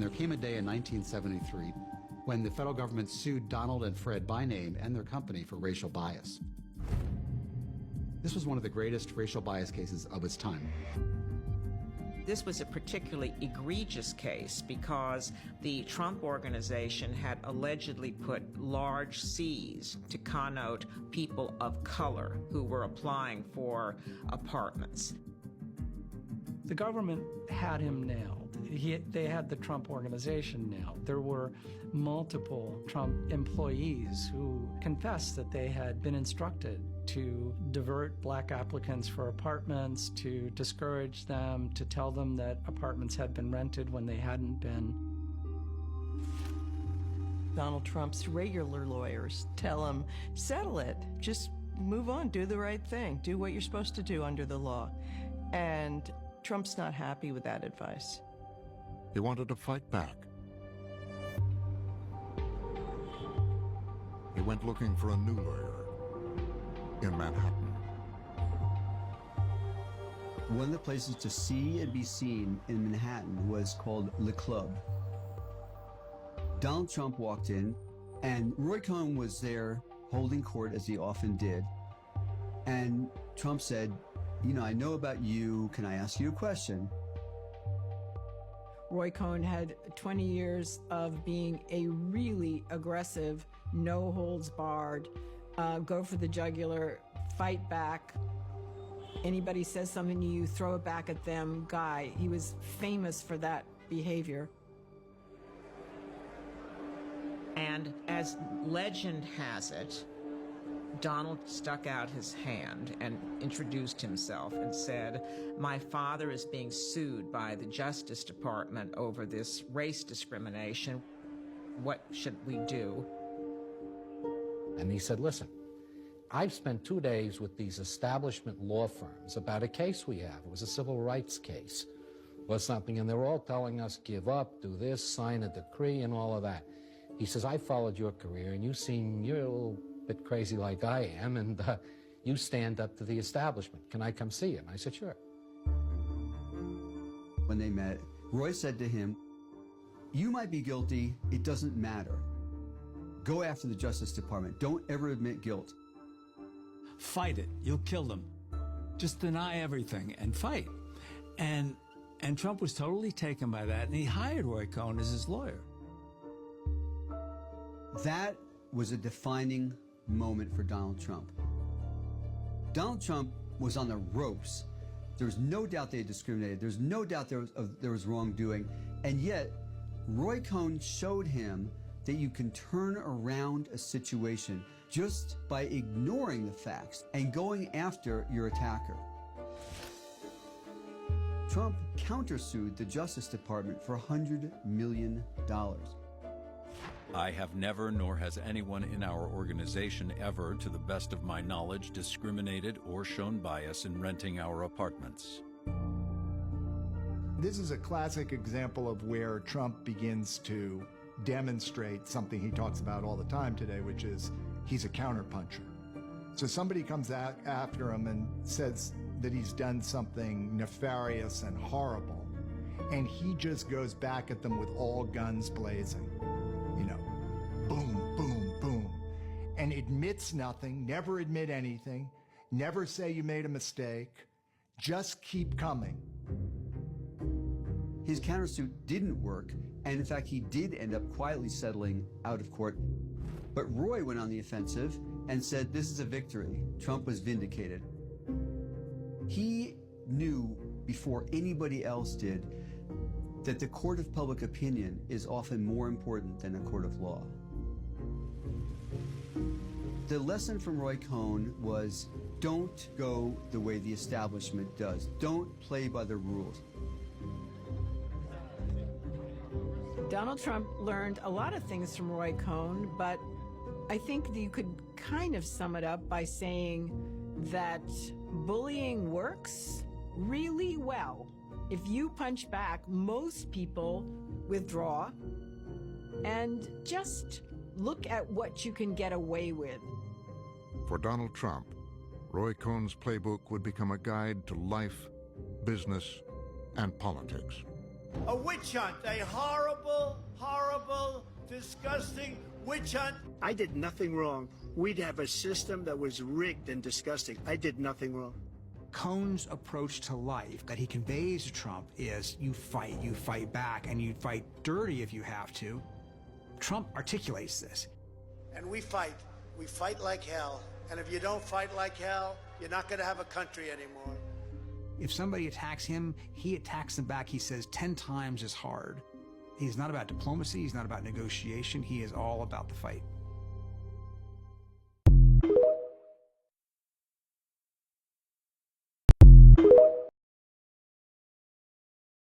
And there came a day in 1973 when the federal government sued Donald and Fred by name and their company for racial bias. This was one of the greatest racial bias cases of its time. This was a particularly egregious case because the Trump Organization had allegedly put large C's to connote people of color who were applying for apartments. The government had him nailed. They had the Trump Organization nailed. There were multiple Trump employees who confessed that they had been instructed to divert black applicants for apartments, to discourage them, to tell them that apartments had been rented when they hadn't been. Donald Trump's regular lawyers tell him, settle it, just move on, do the right thing, do what you're supposed to do under the law. And Trump's not happy with that advice. He wanted to fight back. He went looking for a new lawyer in Manhattan. One of the places to see and be seen in Manhattan was called Le Club. Donald Trump walked in, and Roy Cohn was there holding court, as he often did. And Trump said, you know, I know about you. Can I ask you a question? Roy Cohn had 20 years of being a really aggressive, no-holds-barred, go for the jugular, fight back. Anybody says something to you, throw it back at them guy. He was famous for that behavior. And as legend has it, Donald stuck out his hand and introduced himself and said, my father is being sued by the Justice Department over this race discrimination. What should we do? And he said, listen, I've spent 2 days with these establishment law firms about a case we have. It was a civil rights case or something, and they're all telling us, give up, do this, sign a decree, and all of that. He says, I followed your career, and you're a little bit crazy like I am, and you stand up to the establishment. Can I come see you? And I said, sure. When they met, Roy said to him, you might be guilty, it doesn't matter. Go after the Justice Department. Don't ever admit guilt. Fight it. You'll kill them. Just deny everything and fight. And Trump was totally taken by that, and he hired Roy Cohn as his lawyer. That was a defining moment for Donald Trump. Donald Trump was on the ropes. There was no doubt they had discriminated. There's no doubt there was wrongdoing. And yet, Roy Cohn showed him that you can turn around a situation just by ignoring the facts and going after your attacker. Trump countersued the Justice Department for $100 million. I have never, nor has anyone in our organization ever, to the best of my knowledge, discriminated or shown bias in renting our apartments. This is a classic example of where Trump begins to demonstrate something he talks about all the time today, which is he's a counterpuncher. So somebody comes out after him and says that he's done something nefarious and horrible, and he just goes back at them with all guns blazing. You know, boom, boom, boom, and admits nothing, never admit anything, never say you made a mistake, just keep coming. His countersuit didn't work, and in fact, he did end up quietly settling out of court. But Roy went on the offensive and said, this is a victory. Trump was vindicated. He knew before anybody else did that the court of public opinion is often more important than a court of law. The lesson from Roy Cohn was, don't go the way the establishment does. Don't play by the rules. Donald Trump learned a lot of things from Roy Cohn, but I think that you could kind of sum it up by saying that bullying works really well. If you punch back, most people withdraw and just look at what you can get away with. For Donald Trump, Roy Cohn's playbook would become a guide to life, business, and politics. A witch hunt, a horrible, horrible, disgusting witch hunt. I did nothing wrong. We'd have a system that was rigged and disgusting. I did nothing wrong. Cohn's approach to life that he conveys to Trump is you fight back, and you fight dirty if you have to. Trump articulates this. And we fight like hell. And if you don't fight like hell, you're not going to have a country anymore. If somebody attacks him, he attacks them back, he says, 10 times as hard. He's not about diplomacy, he's not about negotiation, he is all about the fight.